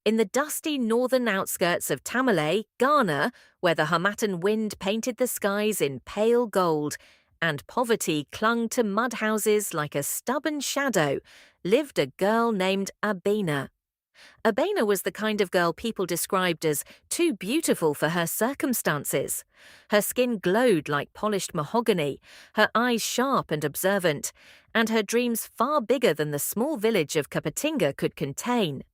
In the dusty northern outskirts of Tamale, Ghana, where the Harmattan wind painted the skies in pale gold, and poverty clung to mud houses like a stubborn shadow, lived a girl named Abena. Abena was the kind of girl people described as too beautiful for her circumstances. Her skin glowed like polished mahogany, her eyes sharp and observant, and her dreams far bigger than the small village of Kapatinga could contain.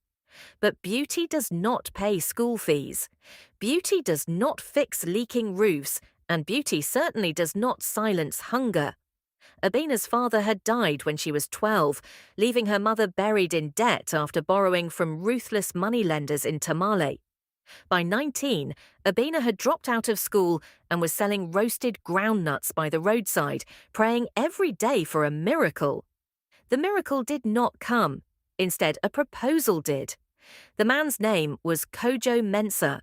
But beauty does not pay school fees. Beauty does not fix leaking roofs, and beauty certainly does not silence hunger. Abena's father had died when she was 12, leaving her mother buried in debt after borrowing from ruthless moneylenders in Tamale. By 19, Abena had dropped out of school and was selling roasted groundnuts by the roadside, praying every day for a miracle. The miracle did not come. Instead, a proposal did. The man's name was Kojo Mensah.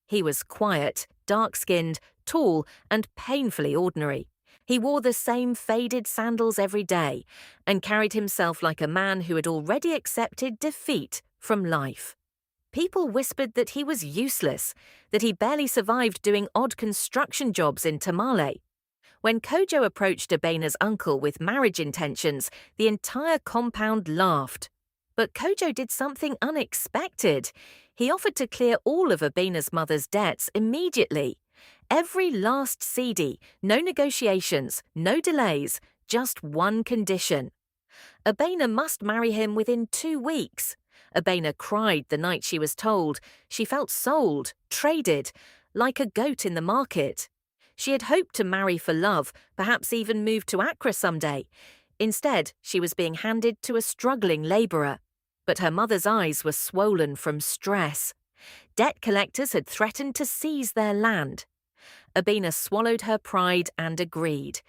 He was quiet, dark-skinned, tall, and painfully ordinary. He wore the same faded sandals every day and carried himself like a man who had already accepted defeat from life. People whispered that he was useless, that he barely survived doing odd construction jobs in Tamale. When Kojo approached Abena's uncle with marriage intentions, the entire compound laughed. But Kojo did something unexpected. He offered to clear all of Abena's mother's debts immediately. Every last CD, no negotiations, no delays, just one condition. Abena must marry him within 2 weeks. Abena cried the night she was told. She felt sold, traded, like a goat in the market. She had hoped to marry for love, perhaps even move to Accra someday. Instead, she was being handed to a struggling labourer. But her mother's eyes were swollen from stress. Debt collectors had threatened to seize their land. Abena swallowed her pride and agreed.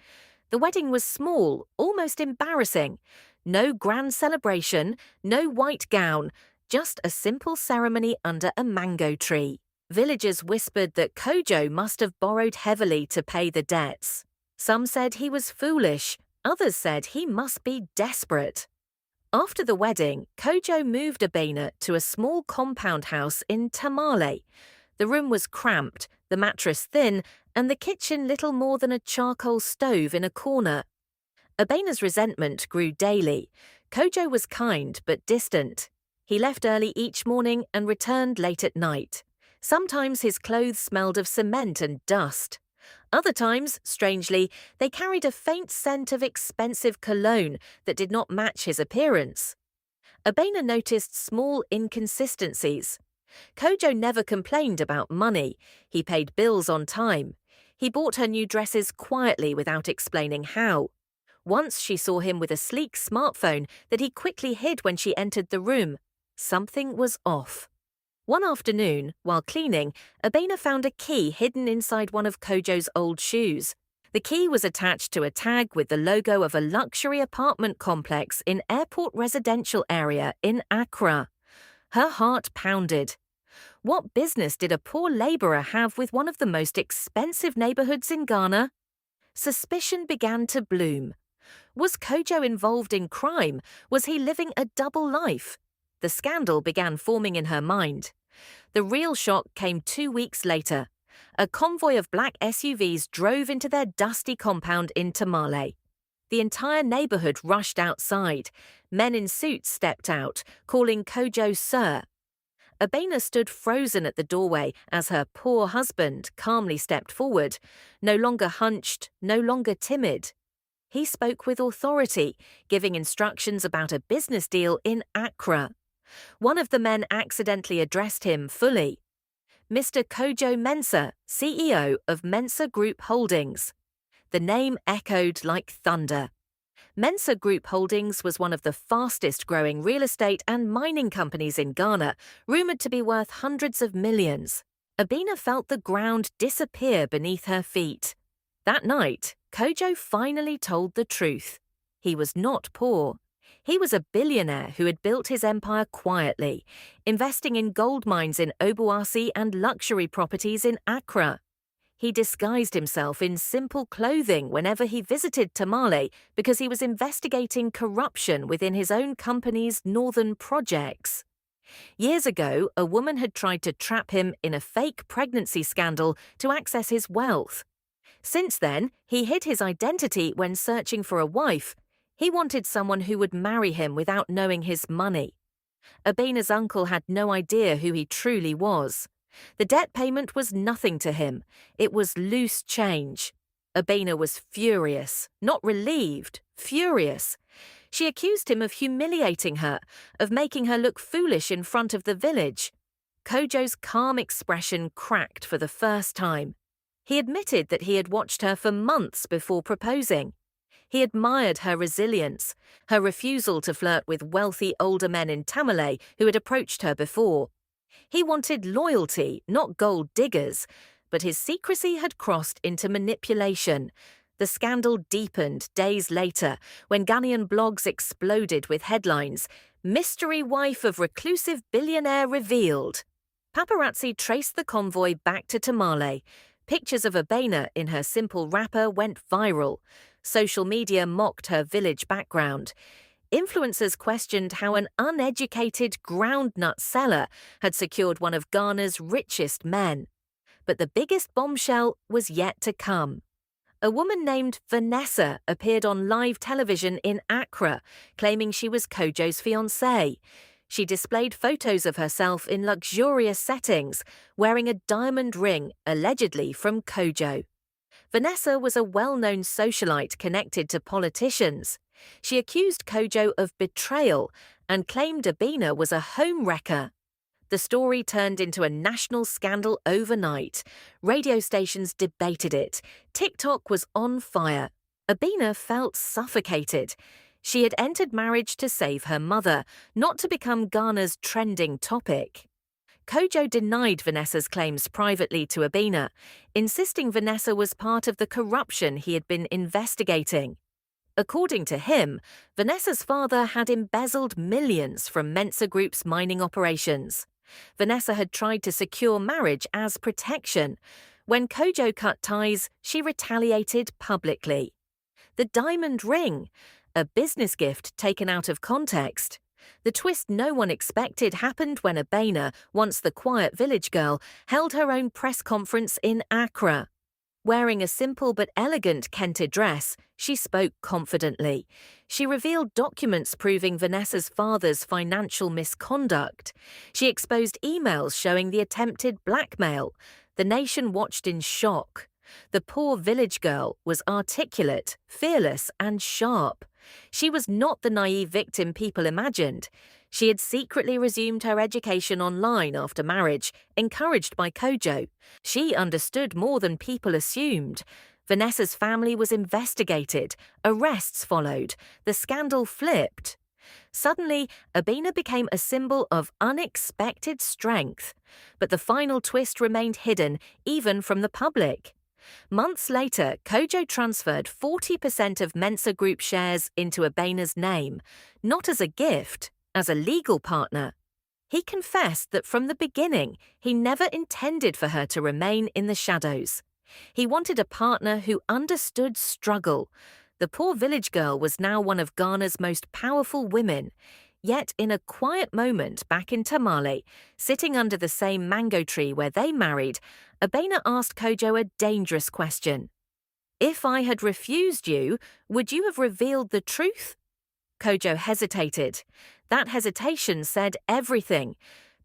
The wedding was small, almost embarrassing. No grand celebration, no white gown, just a simple ceremony under a mango tree. Villagers whispered that Kojo must have borrowed heavily to pay the debts. Some said he was foolish, others said he must be desperate. After the wedding, Kojo moved Abena to a small compound house in Tamale. The room was cramped, the mattress thin, and the kitchen little more than a charcoal stove in a corner. Abena's resentment grew daily. Kojo was kind but distant. He left early each morning and returned late at night. Sometimes his clothes smelled of cement and dust. Other times, strangely, they carried a faint scent of expensive cologne that did not match his appearance. Abena noticed small inconsistencies. Kojo never complained about money. He paid bills on time. He bought her new dresses quietly without explaining how. Once she saw him with a sleek smartphone that he quickly hid when she entered the room. Something was off. One afternoon, while cleaning, Abena found a key hidden inside one of Kojo's old shoes. The key was attached to a tag with the logo of a luxury apartment complex in Airport Residential Area in Accra. Her heart pounded. What business did a poor labourer have with one of the most expensive neighbourhoods in Ghana? Suspicion began to bloom. Was Kojo involved in crime? Was he living a double life? The scandal began forming in her mind. The real shock came 2 weeks later. A convoy of black SUVs drove into their dusty compound in Tamale. The entire neighbourhood rushed outside. Men in suits stepped out, calling Kojo Sir. Abena stood frozen at the doorway as her poor husband calmly stepped forward, no longer hunched, no longer timid. He spoke with authority, giving instructions about a business deal in Accra. One of the men accidentally addressed him fully. Mr. Kojo Mensah, CEO of Mensah Group Holdings. The name echoed like thunder. Mensah Group Holdings was one of the fastest-growing real estate and mining companies in Ghana, rumoured to be worth hundreds of millions. Abena felt the ground disappear beneath her feet. That night, Kojo finally told the truth. He was not poor. He was a billionaire who had built his empire quietly, investing in gold mines in Obuasi and luxury properties in Accra. He disguised himself in simple clothing whenever he visited Tamale because he was investigating corruption within his own company's northern projects. Years ago, a woman had tried to trap him in a fake pregnancy scandal to access his wealth. Since then, he hid his identity when searching for a wife. He wanted someone who would marry him without knowing his money. Abena's uncle had no idea who he truly was. The debt payment was nothing to him. It was loose change. Abena was furious, not relieved, furious. She accused him of humiliating her, of making her look foolish in front of the village. Kojo's calm expression cracked for the first time. He admitted that he had watched her for months before proposing. He admired her resilience, her refusal to flirt with wealthy older men in Tamale who had approached her before. He wanted loyalty, not gold diggers, but his secrecy had crossed into manipulation. The scandal deepened days later when Ghanaian blogs exploded with headlines, "Mystery wife of reclusive billionaire revealed." Paparazzi traced the convoy back to Tamale. Pictures of Abena in her simple wrapper went viral. Social media mocked her village background. Influencers questioned how an uneducated groundnut seller had secured one of Ghana's richest men. But the biggest bombshell was yet to come. A woman named Vanessa appeared on live television in Accra, claiming she was Kojo's fiancée. She displayed photos of herself in luxurious settings, wearing a diamond ring, allegedly from Kojo. Vanessa was a well-known socialite connected to politicians. She accused Kojo of betrayal and claimed Abena was a homewrecker. The story turned into a national scandal overnight. Radio stations debated it. TikTok was on fire. Abena felt suffocated. She had entered marriage to save her mother, not to become Ghana's trending topic. Kojo denied Vanessa's claims privately to Abena, insisting Vanessa was part of the corruption he had been investigating. According to him, Vanessa's father had embezzled millions from Mensa Group's mining operations. Vanessa had tried to secure marriage as protection. When Kojo cut ties, she retaliated publicly. The diamond ring, a business gift taken out of context. The twist no one expected happened when Abena, once the quiet village girl, held her own press conference in Accra. Wearing a simple but elegant Kente dress, she spoke confidently. She revealed documents proving Vanessa's father's financial misconduct. She exposed emails showing the attempted blackmail. The nation watched in shock. The poor village girl was articulate, fearless, and sharp. She was not the naive victim people imagined. She had secretly resumed her education online after marriage, encouraged by Kojo. She understood more than people assumed. Vanessa's family was investigated. Arrests followed. The scandal flipped. Suddenly, Abena became a symbol of unexpected strength. But the final twist remained hidden, even from the public. Months later, Kojo transferred 40% of Mensa Group shares into Abena's name, not as a gift, as a legal partner. He confessed that from the beginning, he never intended for her to remain in the shadows. He wanted a partner who understood struggle. The poor village girl was now one of Ghana's most powerful women. Yet in a quiet moment back in Tamale, sitting under the same mango tree where they married, Abena asked Kojo a dangerous question. "If I had refused you, would you have revealed the truth?" Kojo hesitated. That hesitation said everything,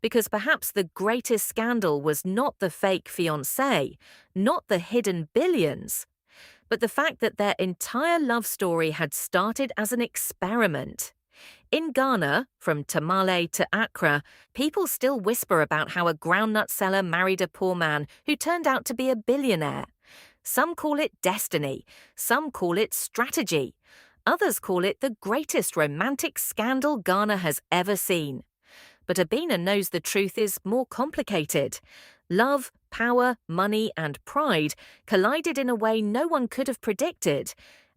because perhaps the greatest scandal was not the fake fiancé, not the hidden billions, but the fact that their entire love story had started as an experiment. In Ghana, from Tamale to Accra, people still whisper about how a groundnut seller married a poor man who turned out to be a billionaire. Some call it destiny, some call it strategy. Others call it the greatest romantic scandal Ghana has ever seen. But Abena knows the truth is more complicated. Love, power, money, and pride collided in a way no one could have predicted.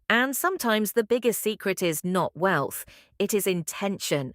And sometimes the biggest secret is not wealth, it is intention.